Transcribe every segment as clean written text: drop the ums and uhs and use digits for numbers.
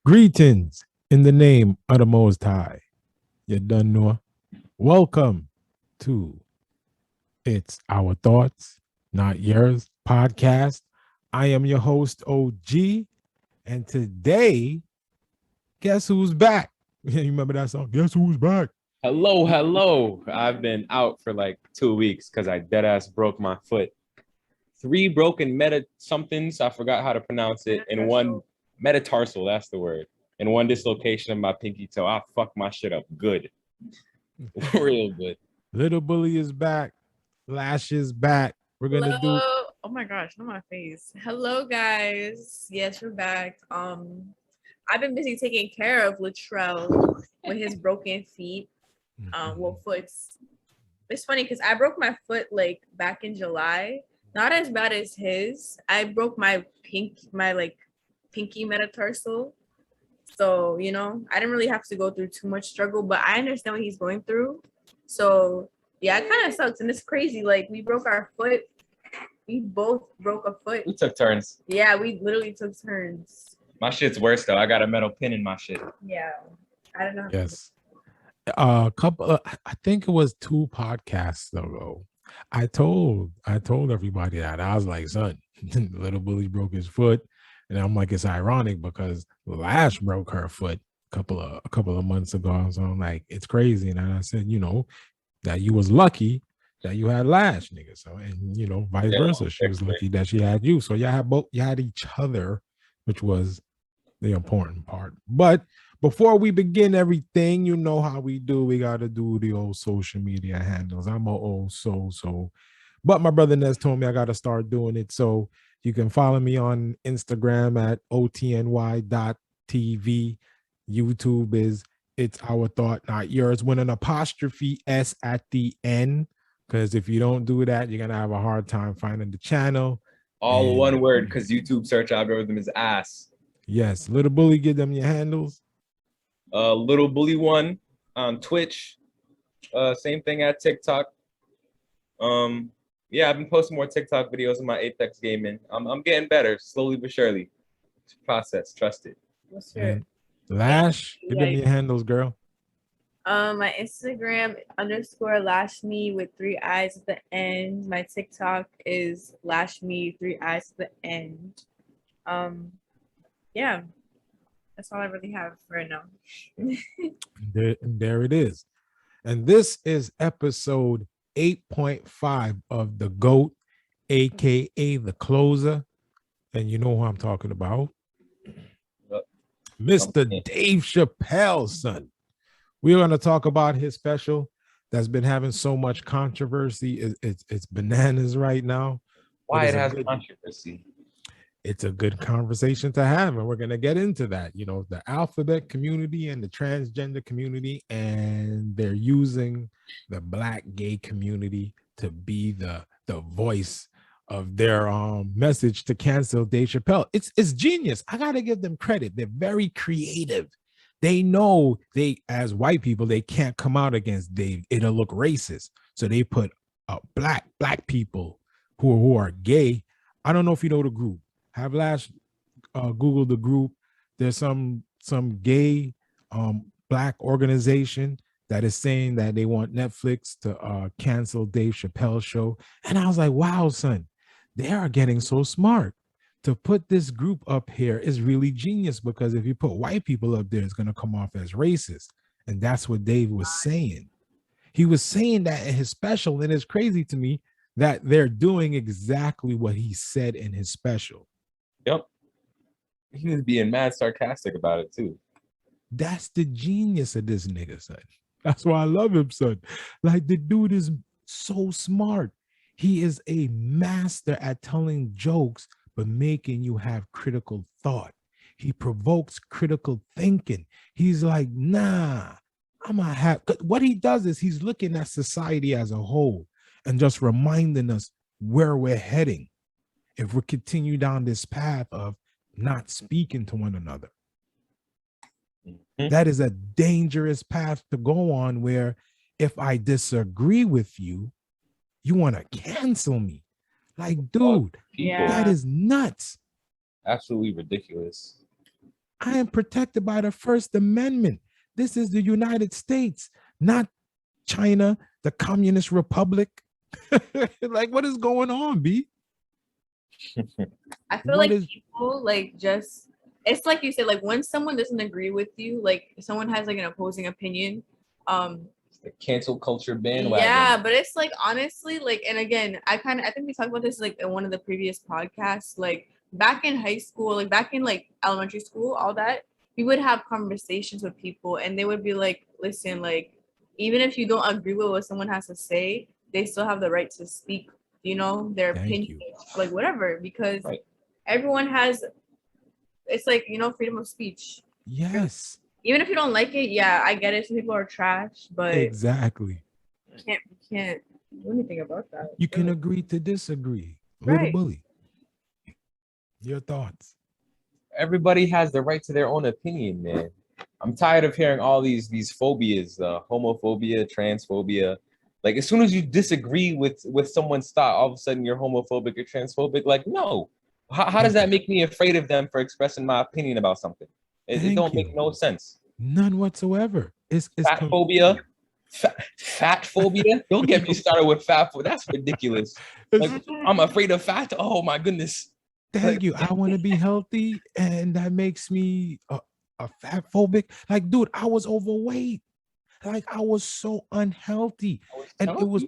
Greetings in the name of the Most High. You done know. Welcome to It's Our Thoughts, Not Yours podcast. I am your host, OG, and today, guess who's back? You remember that song? Guess who's back? Hello. I've been out for like 2 weeks because I dead ass broke my foot. 3 broken meta somethings, I forgot how to pronounce it, and one metatarsal, that's the word, and one dislocation of my pinky toe. I fucked my shit up good. Real good. Littlebully is back. Lash is back. We're gonna do. Oh my gosh, not my face. Hello guys. Yes, we're back. I've been busy taking care of Latrell with his broken feet. Foots. It's funny because I broke my foot like back in July. Not as bad as his. I broke my pinky metatarsal. So, I didn't really have to go through too much struggle, but I understand what he's going through. So yeah, it kind of sucks. And it's crazy. Like we broke our foot. We both broke a foot. We took turns. Yeah, we literally took turns. My shit's worse though. I got a metal pin in my shit. Yeah. I don't know. Yes. A couple I think it was 2 podcasts ago. I told everybody that. I was like, son, Littlebully broke his foot. And I'm like, it's ironic because Lash broke her foot a couple of months ago. So I'm like, it's crazy. And I said, that you was lucky that you had Lash, nigga. So and vice versa. She was lucky that she had you. So you had each other, which was the important part. But before we begin everything, you know how we do. We got to do the old social media handles. I'm an old soul. But my brother Nez told me I got to start doing it. So you can follow me on Instagram at otny.tv. YouTube is It's Our Thought, Not Yours, with an apostrophe S at the end. Because if you don't do that, you're going to have a hard time finding the channel. All one word because YouTube search algorithm is ass. Yes. Littlebully, give them your handles. Littlebully1 on Twitch. Same thing at TikTok. Yeah, I've been posting more TikTok videos of my Apex gaming. I'm getting better, slowly but surely. It's a process, trust it. And Lash, give them your handles, girl. My Instagram _lashme with 3 eyes at the end. My TikTok is lashme 3 eyes at the end. Yeah, that's all I really have right now. There it is. And this is episode 8.5 of the GOAT, aka the closer. And you know who I'm talking about. Mr. Dave Chappell, son. We're going to talk about his special that's been having so much controversy. It's bananas right now. Why it has controversy? It's a good conversation to have, and we're going to get into that. The alphabet community and the transgender community, and they're using the Black gay community to be the voice of their message to cancel Dave Chappelle. It's genius. I got to give them credit. They're very creative. They know as white people, they can't come out against Dave. It'll look racist. So they put black people who are gay. I don't know if you know the group. Have Lash Google the group. There's some gay black organization that is saying that they want Netflix to cancel Dave Chappelle's show. And I was like, wow, son, they are getting so smart. To put this group up here is really genius, because if you put white people up there, it's going to come off as racist. And that's what Dave was saying. He was saying that in his special, and it's crazy to me that they're doing exactly what he said in his special. Yep. He was being mad sarcastic about it too. That's the genius of this nigga, son. That's why I love him, son. Like, the dude is so smart. He is a master at telling jokes, but making you have critical thought. He provokes critical thinking. He's like, nah, I'm gonna have. What he does is he's looking at society as a whole and just reminding us where we're heading if we continue down this path of not speaking to one another. That is a dangerous path to go on, where if I disagree with you, you want to cancel me. Like, dude, that is nuts. Absolutely ridiculous. I am protected by the First Amendment. This is the United States, not China, the Communist Republic. Like, what is going on, B? I feel What like is people like just it's like you said, like when someone doesn't agree with you, like if someone has like an opposing opinion, The cancel culture bandwagon. yeah, but it's like honestly, like, and again, I think we talked about this like in one of the previous podcasts, like back in high school, like back in like elementary school, all that, we would have conversations with people and they would be like, listen, like, even if you don't agree with what someone has to say, they still have the right to speak, their Thank opinion, you. like whatever, because Right. everyone has, it's like, freedom of speech. Yes, Even if you don't like it, yeah, I get it. Some people are trash, but exactly. can't do anything about that. You can agree to disagree. Little Right. bully. Your thoughts? Everybody has the right to their own opinion, man. I'm tired of hearing all these phobias, homophobia, transphobia. Like as soon as you disagree with someone's thought, all of a sudden you're homophobic or transphobic. Like, no. How does that make me afraid of them for expressing my opinion about something? It don't make no sense. None whatsoever. It's Fat phobia, fat phobia. Don't get me started with fat phobia. That's ridiculous. Like, I'm afraid of fat. Oh my goodness. Thank you. I want to be healthy, and that makes me a fat phobic. Like, dude, I was overweight. Like, I was so unhealthy, and it was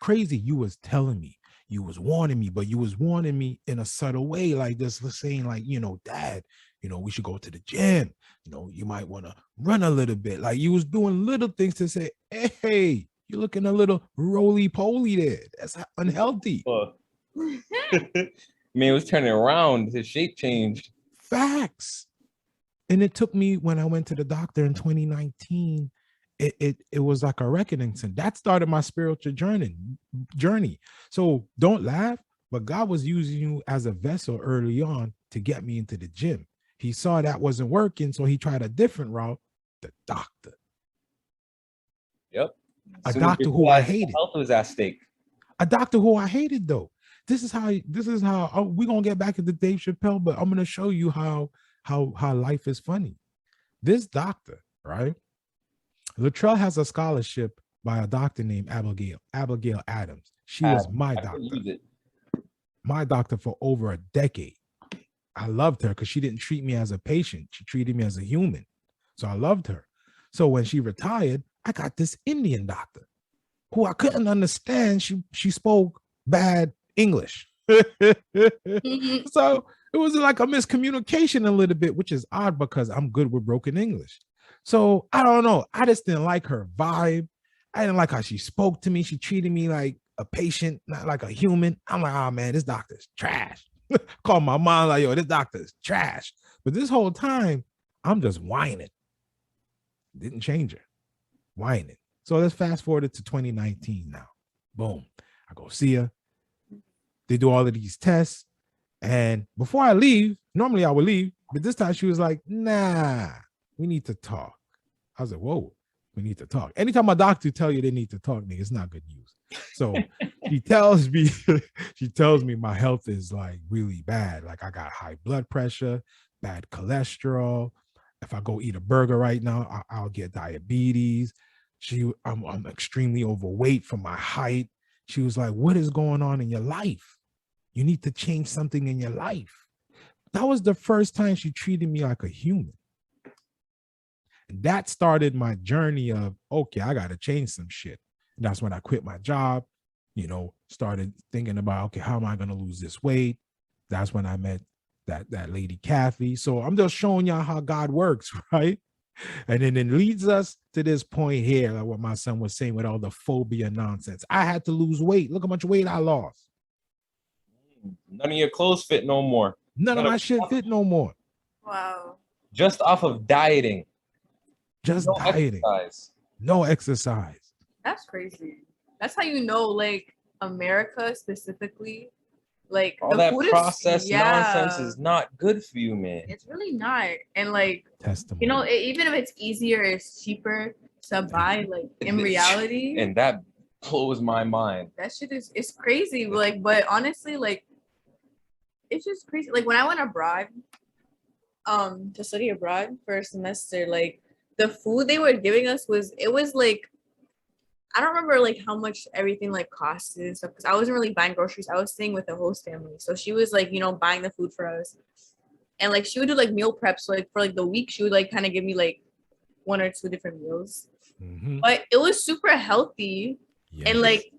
crazy. You was telling me, you was warning me, but you was warning me in a subtle way, like this, saying, like, Dad, we should go to the gym. You might want to run a little bit. Like, you was doing little things to say, hey, you're looking a little roly-poly there. That's unhealthy. Man, it was turning around. His shape changed. Facts. And it took me, when I went to the doctor in 2019, it was like a reckoning. So that started my spiritual journey. So don't laugh, but God was using you as a vessel early on to get me into the gym. He saw that wasn't working, so he tried a different route, the doctor. Yep. A doctor who I hated. Health was at stake. A doctor who I hated, though. This is how we're gonna get back into Dave Chappell, but I'm gonna show you how life is funny. This doctor, right? Luttrell has a scholarship by a doctor named Abigail Adams. She was my doctor for over a decade. I loved her because she didn't treat me as a patient. She treated me as a human. So I loved her. So when she retired, I got this Indian doctor who I couldn't understand. She spoke bad English. So it was like a miscommunication a little bit, which is odd because I'm good with broken English. So I don't know. I just didn't like her vibe. I didn't like how she spoke to me. She treated me like a patient, not like a human. I'm like, oh man, this doctor's trash. Call my mom like, yo, this doctor's trash. But this whole time, I'm just whining. Didn't change her. Whining. So let's fast forward it to 2019 now. Boom. I go see her. They do all of these tests. And before I leave, normally I would leave, but this time she was like, nah, we need to talk. I was like, whoa, we need to talk. Anytime a doctor tell you they need to talk, nigga, it's not good news. So she tells me my health is like really bad. Like I got high blood pressure, bad cholesterol. If I go eat a burger right now, I'll get diabetes. I'm extremely overweight for my height. She was like, what is going on in your life? You need to change something in your life. That was the first time she treated me like a human. And that started my journey of, okay, I got to change some shit. And that's when I quit my job, started thinking about, okay, how am I going to lose this weight? That's when I met that lady, Kathy. So I'm just showing y'all how God works, right? And then it leads us to this point here, like what my son was saying with all the phobia nonsense. I had to lose weight. Look how much weight I lost. None of your clothes fit no more. None of my shit fit no more. Wow. Just off of dieting. Just dieting. No exercise. That's crazy. That's how you know, like, America specifically, like all that processed nonsense is not good for you, man. It's really not. And like, testimony. Even if it's easier, it's cheaper to buy, like, in reality. And that blows my mind. That shit it's crazy. Like, but honestly, like, it's just crazy. Like when I went abroad, to study abroad for a semester, like the food they were giving us was like I don't remember like how much everything like cost and stuff because I wasn't really buying groceries. I was staying with the host family, so she was like buying the food for us, and like she would do like meal preps. So, like for like the week, she would like kind of give me like 1 or 2 different meals, but it was super healthy, and like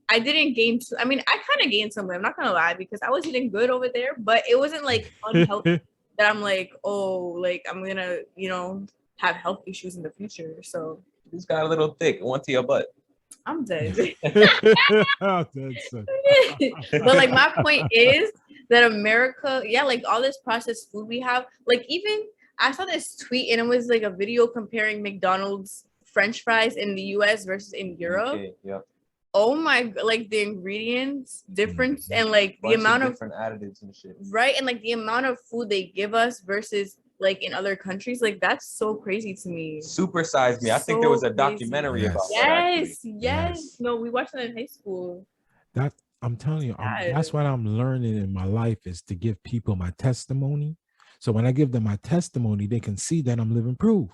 I didn't gain. I mean, I kind of gained some weight. I'm not gonna lie because I was eating good over there, but it wasn't like unhealthy that I'm like, oh, like I'm gonna have health issues in the future. So. You just got a little thick. It went to your butt. I'm dead. I'm dead, son. But like my point is that America, yeah, like all this processed food we have, like even I saw this tweet and it was like a video comparing McDonald's French fries in the US versus in Europe. Okay, yeah. Oh my, like the ingredients difference and like the amount of different additives and shit. Right, and like the amount of food they give us versus like in other countries, like that's so crazy to me. Super Size Me. I think there was a documentary about that. Yes. No, we watched that in high school. That I'm telling you, that's what I'm learning in my life is to give people my testimony. So when I give them my testimony, they can see that I'm living proof.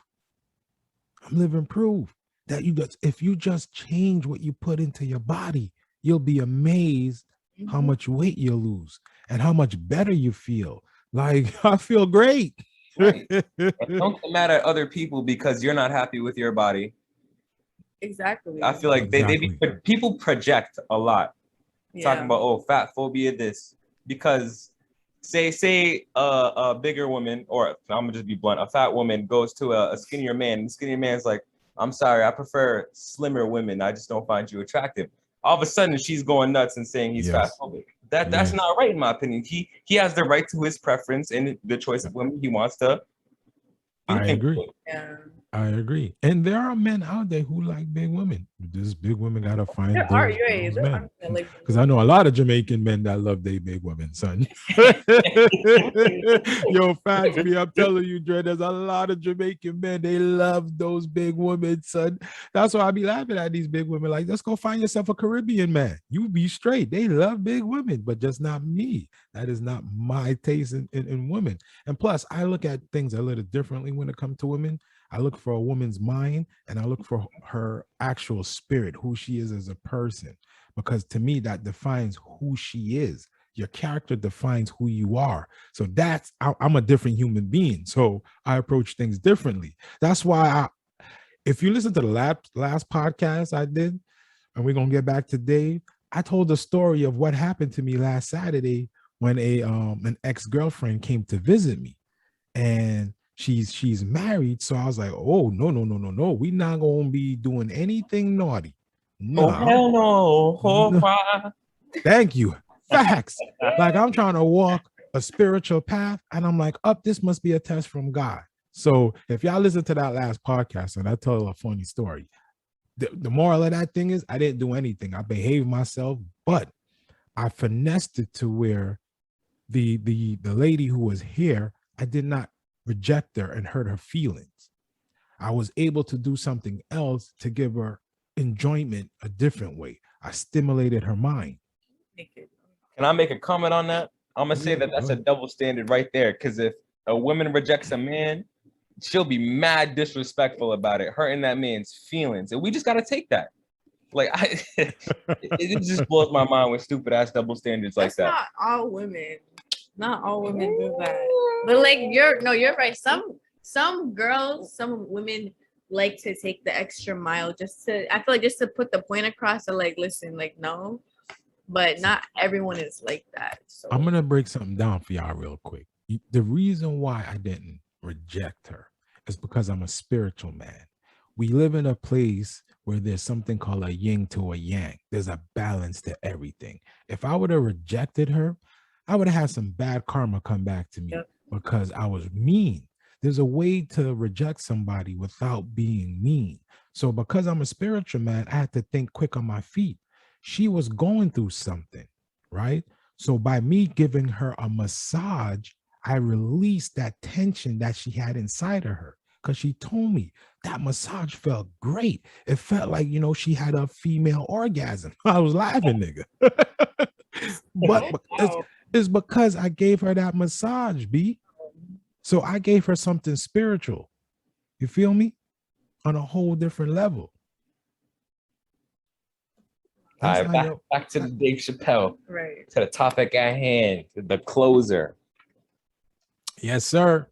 I'm living proof that if you just change what you put into your body, you'll be amazed how much weight you'll lose and how much better you feel. Like I feel great. Right. Don't get mad at other people because you're not happy with your body. Exactly. I feel like people project a lot. Talking about fat phobia, this because say a bigger woman, or I'm gonna just be blunt, a fat woman goes to a skinnier man, and the skinnier man's like, I'm sorry, I prefer slimmer women. I just don't find you attractive. All of a sudden, she's going nuts and saying he's fat phobic. That's not right in my opinion. He has the right to his preference and the choice of women he wants to. I agree. Yeah. I agree. And there are men out there who like big women. This big women gotta find those men. Because I know a lot of Jamaican men that love their big women, son. Yo, facts me, I'm telling you, Dre, there's a lot of Jamaican men. They love those big women, son. That's why I be laughing at these big women. Like, let's go find yourself a Caribbean man. You be straight. They love big women, but just not me. That is not my taste in women. And plus, I look at things a little differently when it comes to women. I look for a woman's mind and I look for her actual spirit, who she is as a person, because to me, that defines who she is. Your character defines who you are. So I'm a different human being. So I approach things differently. That's why if you listen to the last podcast I did, and we're going to get back to Dave, I told the story of what happened to me last Saturday when an ex-girlfriend came to visit me. And she's married, so I was like, oh no, we not gonna be doing anything naughty. No. Oh hell no. Thank you. Facts. Like I'm trying to walk a spiritual path, and I'm like, this must be a test from God. So if y'all listen to that last podcast, and I tell a funny story, the moral of that thing is I didn't do anything. I behaved myself, but I finessed it to where the lady who was here, I did not reject her and hurt her feelings. I was able to do something else to give her enjoyment a different way. I stimulated her mind. Can I make a comment on that? I'm gonna say that's a double standard right there. Because if a woman rejects a man, she'll be mad disrespectful about it, hurting that man's feelings, and we just gotta take that. Like it just blows my mind with stupid ass double standards like that. Not all women. Not all women do that. But like you're right. Some girls, some women like to take the extra mile I feel like just to put the point across to like, listen, like no, but not everyone is like that. So I'm gonna break something down for y'all real quick. The reason why I didn't reject her is because I'm a spiritual man. We live in a place where there's something called a yin to a yang. There's a balance to everything. If I would have rejected her, I would have had some bad karma come back to me because I was mean. There's a way to reject somebody without being mean. So because I'm a spiritual man, I had to think quick on my feet. She was going through something, right? So by me giving her a massage, I released that tension that she had inside of her, because she told me that massage felt great. It felt like, she had a female orgasm. I was laughing, nigga. But it's because I gave her that massage, B. So I gave her something spiritual. You feel me? On a whole different level. All That's right, how back to the Dave Chappelle, Right. to the topic at hand, the closer. Yes, sir.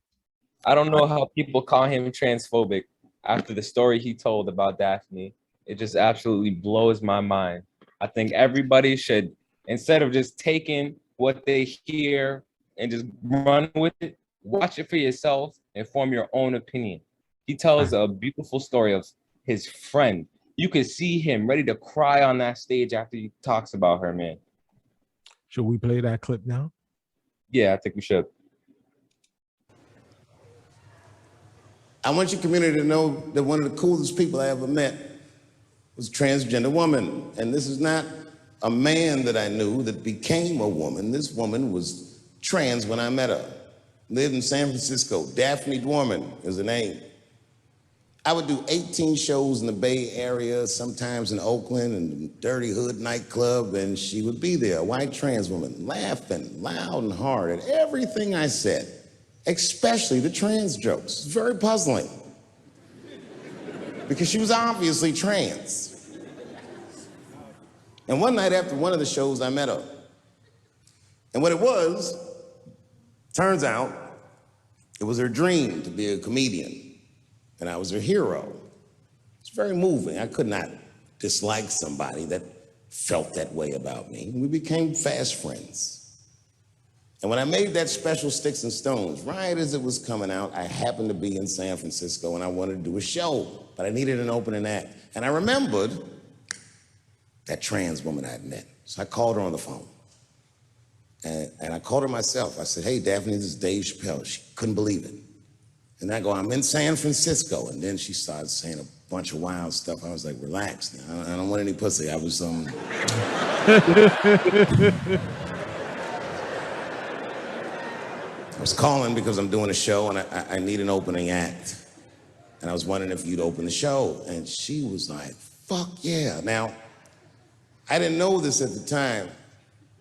I don't know how people call him transphobic after the story he told about Daphne. It just absolutely blows my mind. I think everybody should, instead of just taking what they hear and just run with it, watch it for yourself and form your own opinion. He tells a beautiful story of his friend. You could see him ready to cry on that stage after he talks about her, man. Should we play that clip now? Yeah, I think we should. I want your community to know that one of the coolest people I ever met was a transgender woman. And this is not a man that I knew that became a woman. This woman was trans when I met her. Lived in San Francisco. Daphne Dworman is her name. I would do 18 shows in the Bay Area, sometimes in Oakland and Dirty Hood nightclub, and she would be there, a white trans woman, laughing loud and hard at everything I said, especially the trans jokes. It's very puzzling because she was obviously trans. And one night after one of the shows, I met her. And what it was, turns out, it was her dream to be a comedian. And I was her hero. It's very moving. I could not dislike somebody that felt that way about me. We became fast friends. And when I made that special Sticks and Stones, right as it was coming out, I happened to be in San Francisco and I wanted to do a show, but I needed an opening act. And I remembered that trans woman I'd met. So I called her on the phone. And I called her myself. I said, hey, Daphne, this is Dave Chappelle. She couldn't believe it. And I go, I'm in San Francisco. And then she started saying a bunch of wild stuff. I was like, relax now. I don't want any pussy. I was, I was calling because I'm doing a show and I need an opening act. And I was wondering if you'd open the show. And she was like, fuck yeah. Now, I didn't know this at the time,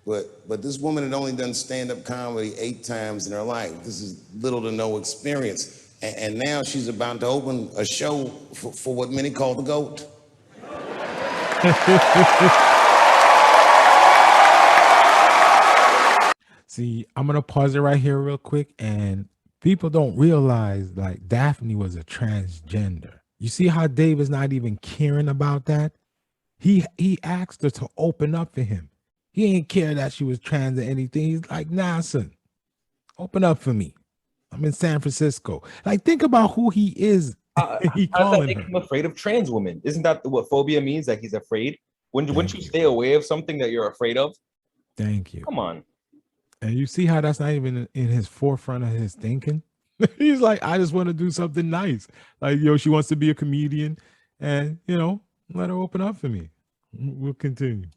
but this woman had only done stand-up comedy 8 times in her life. This is little to no experience. And now she's about to open a show for what many call the GOAT. See, I'm going to pause it right here real quick. And people don't realize like Daphne was a transgender. You see how Dave is not even caring about that? He asked her to open up for him. He ain't care that she was trans or anything. He's like, nah, son, open up for me. I'm in San Francisco. Like, think about who he is. He How does that calling make her. him afraid of trans women? Isn't that what phobia means? That he's afraid? Wouldn't you stay away of something that you're afraid of? Thank you. Come on. And you see how that's not even in his forefront of his thinking? He's like, I just want to do something nice. Like, yo, she wants to be a comedian and, you know, let her open up for me. We'll continue.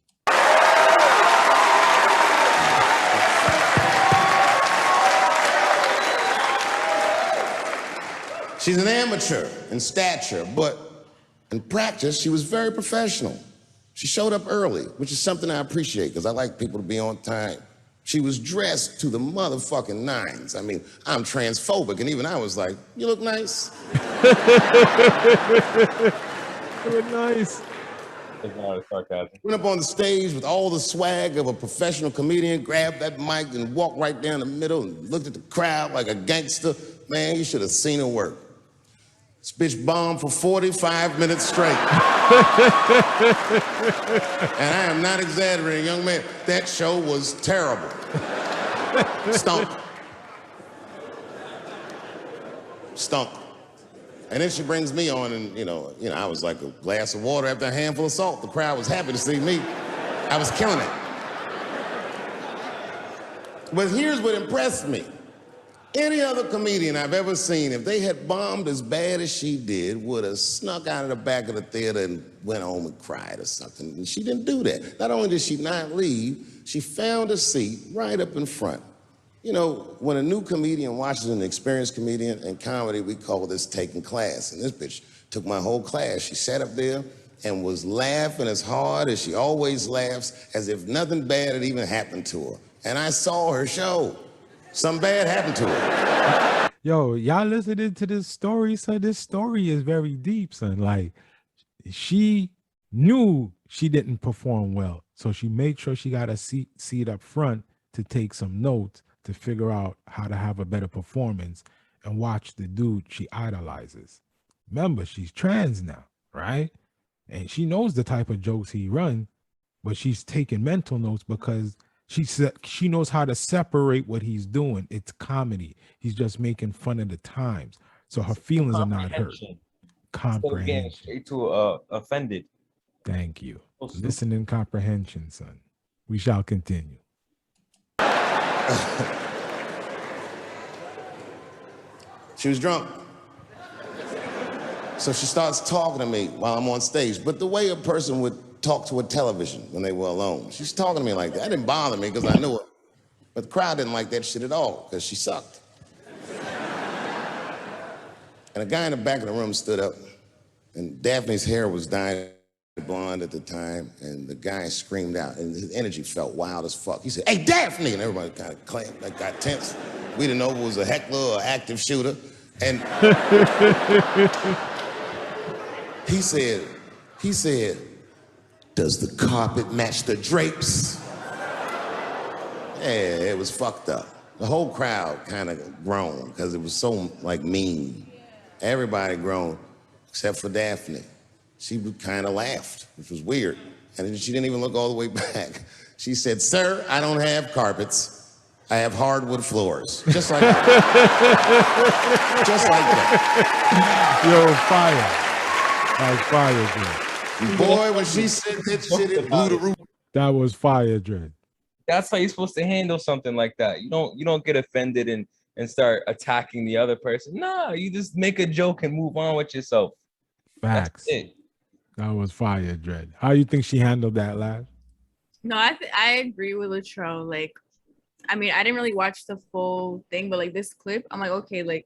She's an amateur in stature, but in practice, she was very professional. She showed up early, which is something I appreciate because I like people to be on time. She was dressed to the motherfucking nines. I mean, I'm transphobic, and even I was like, you look nice. You look nice. It's not a sarcasm. Went up on the stage with all the swag of a professional comedian, grabbed that mic and walked right down the middle and looked at the crowd like a gangster. Man, you should have seen her work. This bitch bombed for 45 minutes straight. And I am not exaggerating, young man. That show was terrible. Stunk. Stunk. And then she brings me on and, you know, I was like a glass of water after a handful of salt. The crowd was happy to see me. I was killing it. But here's what impressed me. Any other comedian I've ever seen, if they had bombed as bad as she did, would have snuck out of the back of the theater and went home and cried or something. And she didn't do that. Not only did she not leave, she found a seat right up in front. You know, when a new comedian watches an experienced comedian in comedy, we call this taking class. And this bitch took my whole class. She sat up there and was laughing as hard as she always laughs, as if nothing bad had even happened to her. And I saw her show. Something bad happened to her. Yo, y'all listening to this story, son? This story is very deep, son. Like, she knew she didn't perform well, so she made sure she got a seat up front to take some notes to figure out how to have a better performance and watch the dude she idolizes. Remember, she's trans now, right? And she knows the type of jokes he run, but she's taking mental notes because she knows how to separate what he's doing. It's comedy. He's just making fun of the times, so her feelings are not hurt. Comprehension. Instead of getting Comprehension. straight to offended. Thank you. So stupid. Listening comprehension, son. We shall continue. She was drunk. So she starts talking to me while I'm on stage, but the way a person would talk to a television when they were alone. She's talking to me like that. That didn't bother me because I knew her. But the crowd didn't like that shit at all because she sucked. And a guy in the back of the room stood up, and Daphne's hair was dyed blonde at the time, and the guy screamed out, and his energy felt wild as fuck. He said, "Hey, Daphne!" And everybody kind of clapped, like got tense. We didn't know if it was a heckler or an active shooter. And he said, "Does the carpet match the drapes?" Yeah, it was fucked up. The whole crowd kind of groaned because it was so like mean. Everybody groaned except for Daphne. She kind of laughed, which was weird. And she didn't even look all the way back. She said, "Sir, I don't have carpets. I have hardwood floors." Just like that. Just like that. Yo, fire. That was fire, Dread. Boy, when she said that shit, it blew the roof. That was fire, Dread. That's how you're supposed to handle something like that. You don't get offended and start attacking the other person. No, you just make a joke and move on with yourself. Facts. That's it. That was fire, Dread. How you think she handled that, Lash? No, I agree with Latrell. Like, I mean, I didn't really watch the full thing, but like this clip, I'm like, okay, like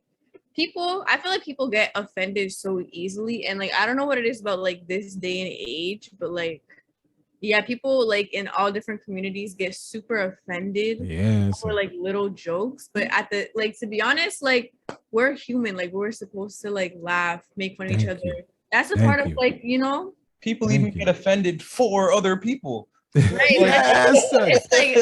I feel like people get offended so easily, and like I don't know what it is about like this day and age, but like, yeah, people like in all different communities get super offended Yes. for like little jokes, but at the like, to be honest, like we're human, like we're supposed to like laugh, make fun of each other. That's a part of like, you know, people even get offended for other people. Right? Yes. It's like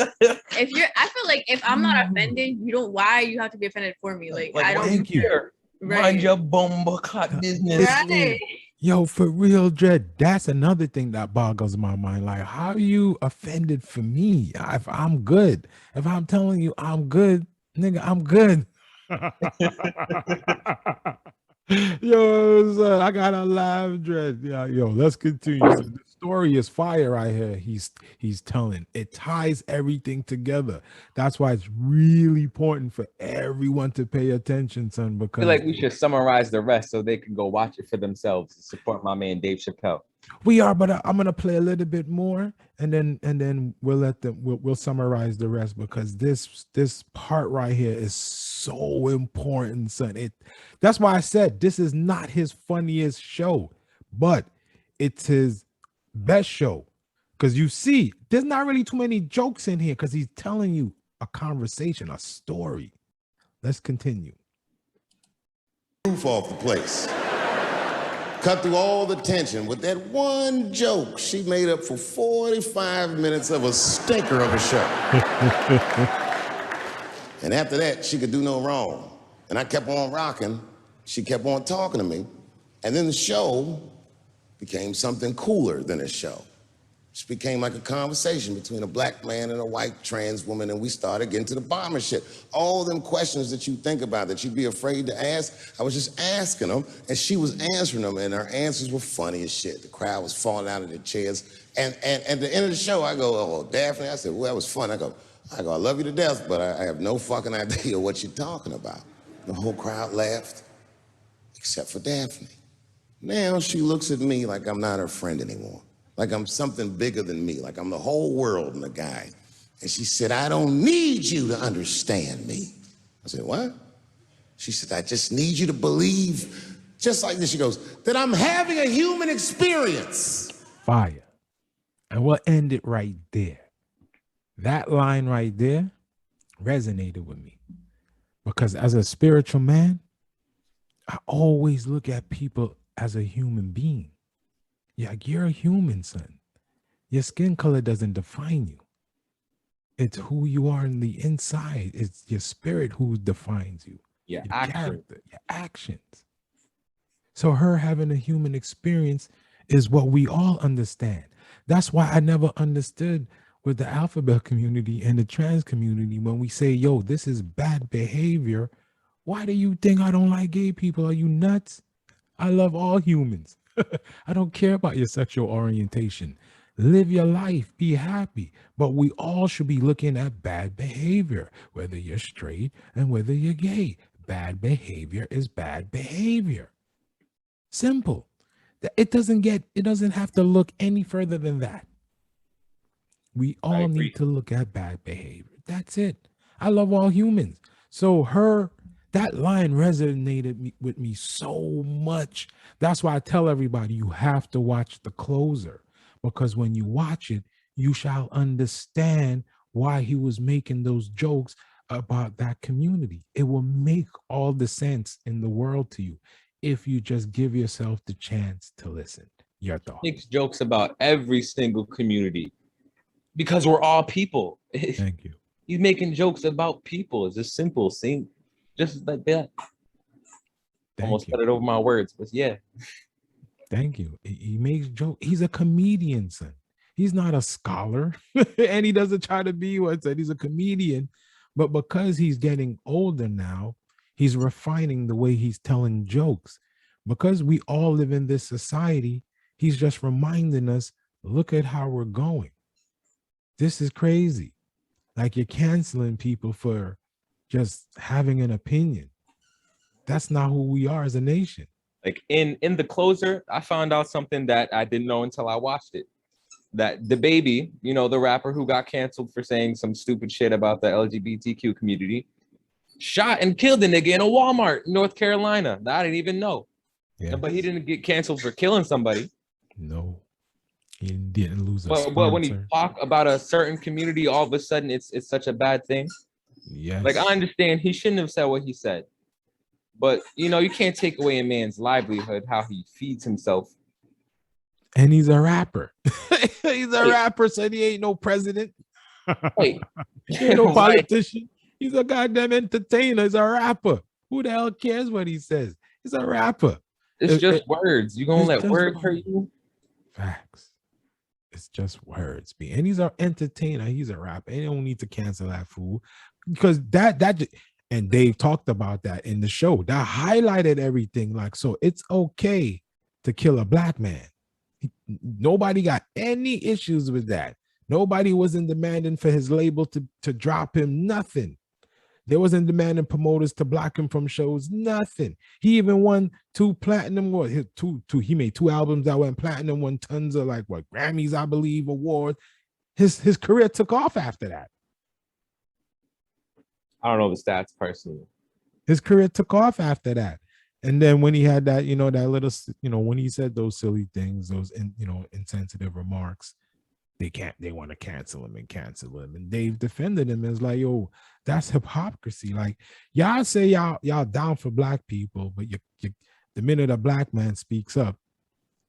if you're, I feel like if I'm not offended, you don't. Why you have to be offended for me? Like I don't care. Right. Mind your bumbleclot business. Right. Yo, for real, Dread. That's another thing that boggles my mind. Like, how are you offended for me? If I'm good, if I'm telling you I'm good, nigga, I'm good. Yo, son, I gotta laugh, Dread. Yeah, yo, let's continue. So the story is fire right here. He's telling. It ties everything together. That's why it's really important for everyone to pay attention, son. Because I feel like we should summarize the rest so they can go watch it for themselves and support my man Dave Chappell. we are, but I'm gonna play a little bit more, and then we'll let them. We'll summarize the rest because this part right here is so important, son. That's why I said this is not his funniest show, but it's his best show. Because you see, there's not really too many jokes in here because he's telling you a conversation, a story. Let's continue. Roof off the place. Cut through all the tension with that one joke. She made up for 45 minutes of a stinker of a show. And after that, she could do no wrong. And I kept on rocking. She kept on talking to me. And then the show became something cooler than a show. It became like a conversation between a black man and a white trans woman, and we started getting to the bomber shit. All them questions that you think about that you'd be afraid to ask, I was just asking them, and she was answering them, and her answers were funny as shit. The crowd was falling out of their chairs. And at the end of the show, I go, "Oh, Daphne," I said, "Well, that was fun." I go, "I love you to death, but I have no fucking idea what you're talking about." The whole crowd laughed, except for Daphne. Now she looks at me like I'm not her friend anymore. Like I'm something bigger than me, like I'm the whole world and the guy. And she said, "I don't need you to understand me." I said, "What?" She said, "I just need you to believe," just like this, she goes, "that I'm having a human experience." Fire. And we'll end it right there. That line right there resonated with me. Because as a spiritual man, I always look at people as a human being. Yeah, like you're a human, son. Your skin color doesn't define you. It's who you are in the inside. It's your spirit who defines you. Yeah, Your action. character, your actions. So her having a human experience is what we all understand. That's why I never understood with the alphabet community and the trans community when we say, yo, this is bad behavior. Why do you think I don't like gay people? Are you nuts? I love all humans. I don't care about your sexual orientation. Live your life, be happy. But we all should be looking at bad behavior, whether you're straight and whether you're gay. Bad behavior is bad behavior. Simple. It doesn't have to look any further than that. We all need to look at bad behavior. That's it. I love all humans. So that line resonated with me so much. That's why I tell everybody you have to watch The Closer, because when you watch it, you shall understand why he was making those jokes about that community. It will make all the sense in the world to you if you just give yourself the chance to listen. Your thought. Makes jokes about every single community because we're all people. Thank you. He's making jokes about people. It's just simple, sing, just like that. Almost cut it over my words, but yeah. Thank you. He makes jokes. He's a comedian, son. He's not a scholar, and he doesn't try to be what I said. He's a comedian, but because he's getting older now, he's refining the way he's telling jokes. Because we all live in this society, he's just reminding us, look at how we're going. This is crazy. Like you're canceling people for just having an opinion. That's not who we are as a nation. Like in The Closer, I found out something that I didn't know until I watched it. That the baby, you know, the rapper who got canceled for saying some stupid shit about the LGBTQ community, shot and killed a nigga in a Walmart in North Carolina. That I didn't even know. Yes. But he didn't get canceled for killing somebody. No, he didn't lose a but, sponsor. But when you talk about a certain community, all of a sudden it's such a bad thing. Yes. Like I understand he shouldn't have said what he said. But, you know, you can't take away a man's livelihood, how he feeds himself. And he's a rapper. He's a rapper, so he ain't no president. He ain't no politician. He's a goddamn entertainer. He's a rapper. Who the hell cares what he says? He's a rapper. It's just words. You gonna let words hurt you? Facts. It's just words. And he's an entertainer. He's a rapper. And they don't need to cancel that fool. Because and Dave talked about that in the show. That highlighted everything. Like, so it's okay to kill a black man. Nobody got any issues with that. Nobody wasn't demanding for his label to drop him. Nothing. There wasn't demanding promoters to block him from shows. Nothing. He even won 2 platinum. He made 2 albums that went platinum. Won tons of Grammys, I believe, awards. His career took off after that. I don't know the stats personally. His career took off after that. And then when he had that, that little, when he said those silly things, those, insensitive remarks, they want to cancel him. And Dave defended him and was like, yo, that's hypocrisy. Like, y'all say y'all down for black people, but the minute a black man speaks up,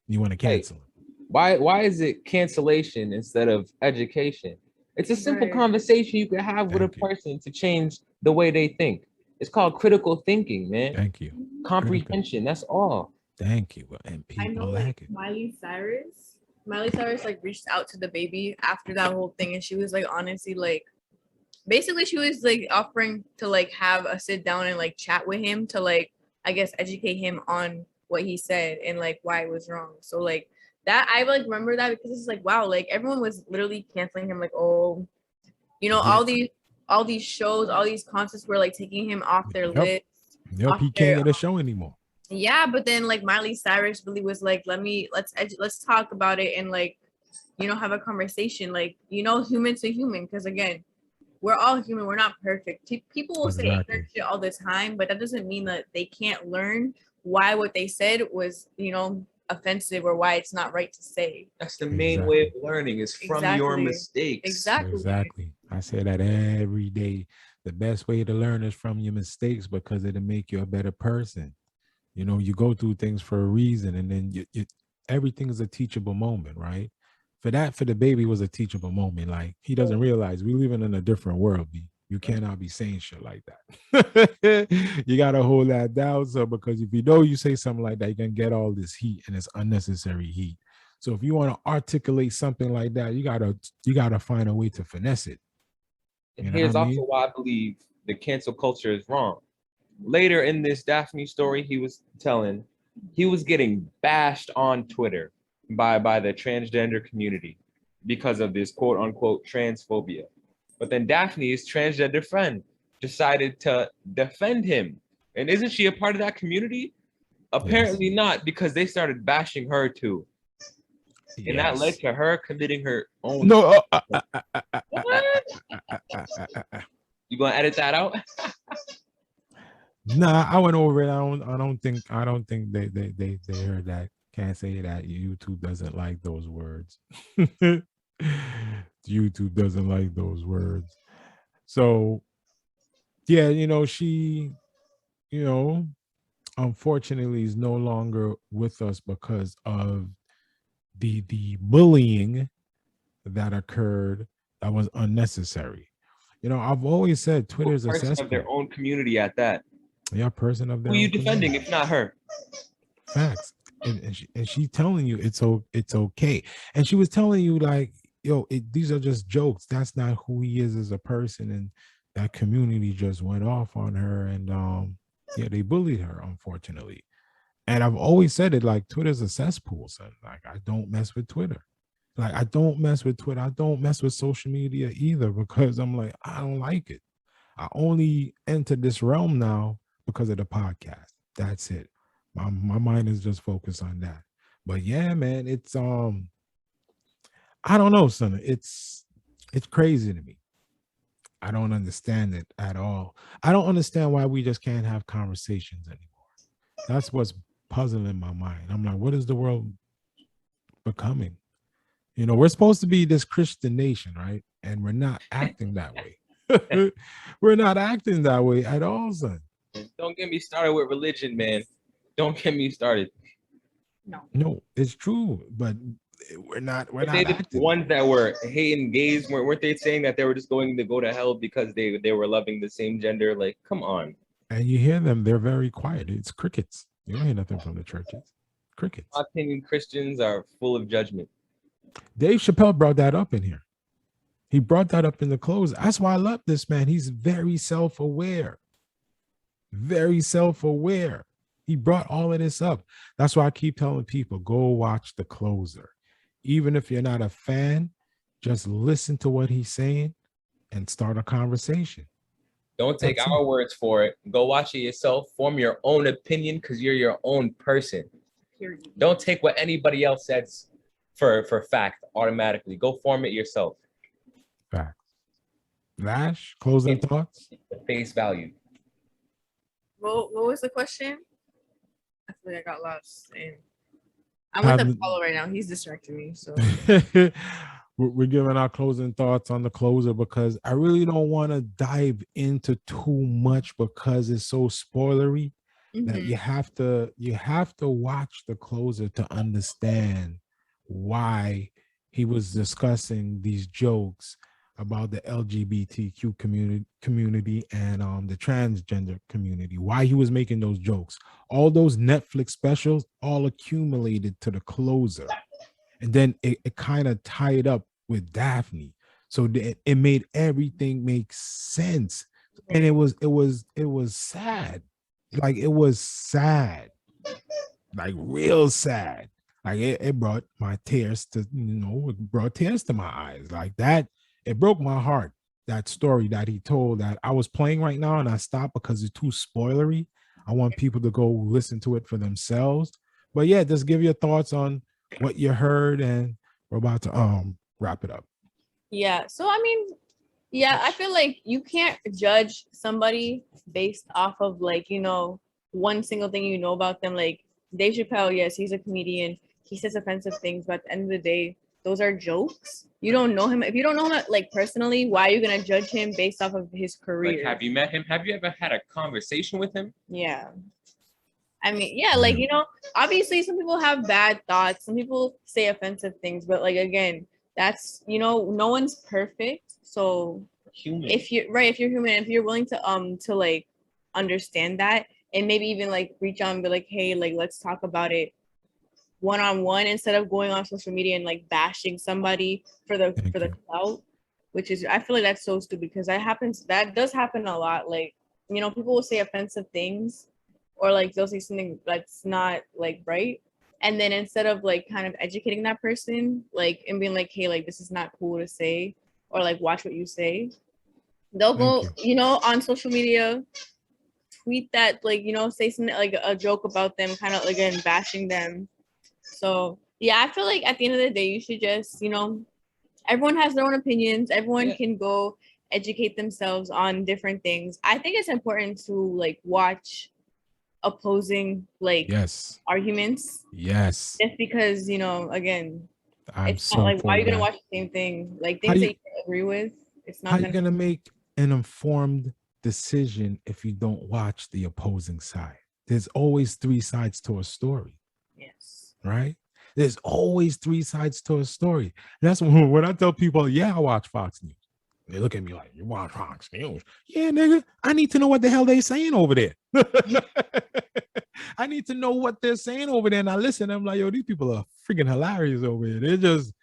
you want to cancel him. Why is it cancellation instead of education? It's a simple conversation you can have with a person to change the way they think. It's called critical thinking, man. Thank you. Comprehension. That's all. Thank you. And people like it. Miley Cyrus reached out to the baby after that whole thing, and she was honestly basically she was offering to have a sit down and chat with him to I guess educate him on what he said and why it was wrong. So that I remember that because it's wow, everyone was literally canceling him, all these shows, all these concerts were taking him off their list. Yep, he can't get a show anymore. Yeah, but then Miley Cyrus really was let's talk about it and have a conversation, human to human, because again, we're all human, we're not perfect. People will say ignorant shit all the time, but that doesn't mean that they can't learn why what they said was offensive or why it's not right to say. That's the main way of learning, is from your mistakes. Exactly. I say that every day the best way to learn is from your mistakes because it'll make you a better person. You know, you go through things for a reason, and then everything is a teachable moment, right? For the baby was a teachable moment. Like, he doesn't realize we living in a different world. You cannot be saying shit like that. You gotta hold that down. So, because if you know you say something like that, you're gonna get all this heat, and it's unnecessary heat. So if you want to articulate something like that, you gotta find a way to finesse it. And You know here's what I also mean? why I believe the cancel culture is wrong. Later in this Daphne story, he was getting bashed on Twitter by the transgender community because of this quote unquote transphobia. But then Daphne's transgender friend decided to defend him. And isn't she a part of that community? Apparently not, because they started bashing her too. And that led to her committing her own. No. What? You gonna edit that out? Nah, I went over it. I don't think they heard that. Can't say that. YouTube doesn't like those words. YouTube doesn't like those words. So yeah, she, unfortunately is no longer with us because of the bullying that occurred that was unnecessary. I've always said Twitter is a Person cesspool. of their own community at that. Yeah, person of their Who are own you defending community. if not her? Facts. And she telling you it's okay. And she was telling you, like, yo, these are just jokes. That's not who he is as a person. And that community just went off on her, and yeah, they bullied her, unfortunately. And I've always said it, like, Twitter's a cesspool, son. Like, I don't mess with Twitter. Like, I don't mess with Twitter. I don't mess with social media either, because I'm like, I don't like it. I only entered this realm now because of the podcast. That's it. My mind is just focused on that. But yeah, man, it's I don't know, son. It's crazy to me. I don't understand it at all. I don't understand why we just can't have conversations anymore. That's what's puzzling my mind. I'm like, what is the world becoming? We're supposed to be this Christian nation, right? And we're not acting that way. We're not acting that way at all, son. Don't get me started with religion, man. Don't get me started. No, it's true, but we're not They the acting. ones that were hating gays, weren't they saying that they were just going to go to hell because they were loving the same gender? Like, come on. And you hear them, they're very quiet. It's crickets. You don't hear nothing from the churches. Crickets. My opinion, Christians are full of judgment. Dave Chappell brought that up in here. He brought that up in the close. That's why I love this man. He's very self-aware. Very self-aware. He brought all of this up. That's why I keep telling people, go watch The Closer. Even if you're not a fan, just listen to what he's saying and start a conversation. Don't take our words for it. Go watch it yourself. Form your own opinion because you're your own person. Don't take what anybody else says for fact automatically. Go form it yourself. Fact. Lash, closing thoughts? Face value. What was the question? I feel like I got lost. And I'm with Apollo right now. He's distracting me. So we're giving our closing thoughts on The Closer because I really don't want to dive into too much because it's so spoilery that you have to watch The Closer to understand why he was discussing these jokes about the LGBTQ community and the transgender community, why he was making those jokes. All those Netflix specials all accumulated to The Closer. And then it kind of tied up with Daphne. So it made everything make sense. And it was sad. Like, it was sad. Like, real sad. Like, it brought my tears to, it brought tears to my eyes. Like that. It broke my heart, that story that he told that I was playing right now, and I stopped because it's too spoilery. I want people to go listen to it for themselves. But yeah, just give your thoughts on what you heard, and we're about to wrap it up. Yeah. So I mean, yeah, I feel like you can't judge somebody based off of one single thing about them. Like Dave Chappelle, yes, he's a comedian. He says offensive things, but at the end of the day, those are jokes. You don't know him. If you don't know him like personally, why are you gonna judge him based off of his career? Like, have you met him? Have you ever had a conversation with him? Yeah. I mean, yeah, like, you know, obviously some people have bad thoughts. Some people say offensive things, but like, again, that's, you know, no one's perfect. So Human. if you're human, if you're willing to like understand that and maybe even like reach out and be like, hey, like, let's talk about it one-on-one instead of going on social media and like bashing somebody for the clout, which is, I feel like that's so stupid because that does happen a lot. Like, you know, people will say offensive things or like they'll say something that's not like right, and then instead of like kind of educating that person like and being like, hey, like this is not cool to say, or like watch what you say, they'll go, you know, on social media, tweet that, like, you know, say something like a joke about them, kind of again bashing them. So yeah, I feel like at the end of the day, you should just, you know, everyone has their own opinions. Everyone can go educate themselves on different things. I think it's important to like watch opposing like arguments. Yes. Just because, you know, again, I'm it's not like, why are you gonna watch the same thing? Like things that you agree with, it's not how you gonna make an informed decision if you don't watch the opposing side? There's always three sides to a story. Yes. Right? There's always three sides to a story. That's when I tell people, yeah, I watch Fox News. They look at me like, you watch Fox News? Yeah, nigga, I need to know what the hell they saying over there. I need to know what they're saying over there. And I listen, I'm like, yo, these people are freaking hilarious over here. They're just,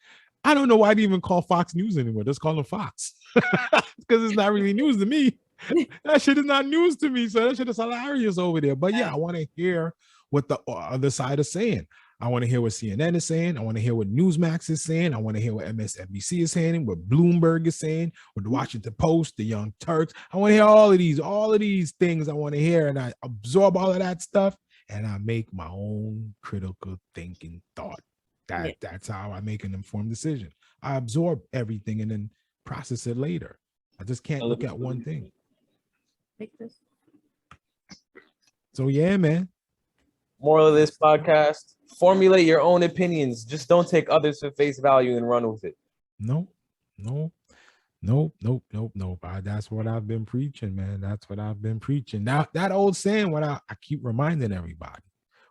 I don't know why they even call Fox News anymore. Just call them Fox. Because it's not really news to me. That shit is not news to me. So that shit is hilarious over there. But yeah, I want to hear what the other side is saying. I want to hear what CNN is saying. I want to hear what Newsmax is saying. I want to hear what MSNBC is saying, what Bloomberg is saying, what the Washington Post, the Young Turks. I want to hear all of these things I want to hear, and I absorb all of that stuff, and I make my own critical thinking thought. That's how I make an informed decision. I absorb everything and then process it later. I just can't look at one thing. So yeah, man. Moral of this podcast: formulate your own opinions. Just don't take others for face value and run with it. No. That's what I've been preaching, man. That's what I've been preaching. Now, that old saying, what I keep reminding everybody,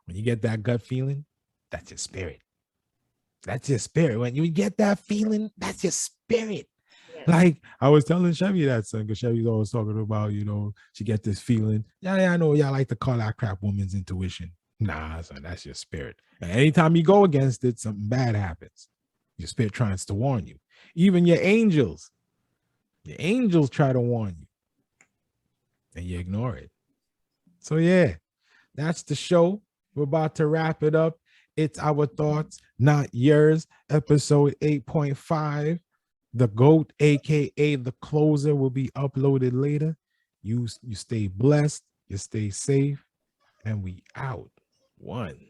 when you get that gut feeling, that's your spirit. That's your spirit. When you get that feeling, that's your spirit. Like I was telling Chevy that, son, because Chevy's always talking about, you know, she get this feeling. Yeah, I know y'all like to call that crap woman's intuition. Nah, son, that's your spirit. And anytime you go against it, something bad happens. Your spirit tries to warn you. Even your angels try to warn you. And you ignore it. So yeah, that's the show. We're about to wrap it up. It's Our Thoughts, Not Yours, episode 8.5. The GOAT, aka the closer, will be uploaded later. You stay blessed, you stay safe, and we out. One.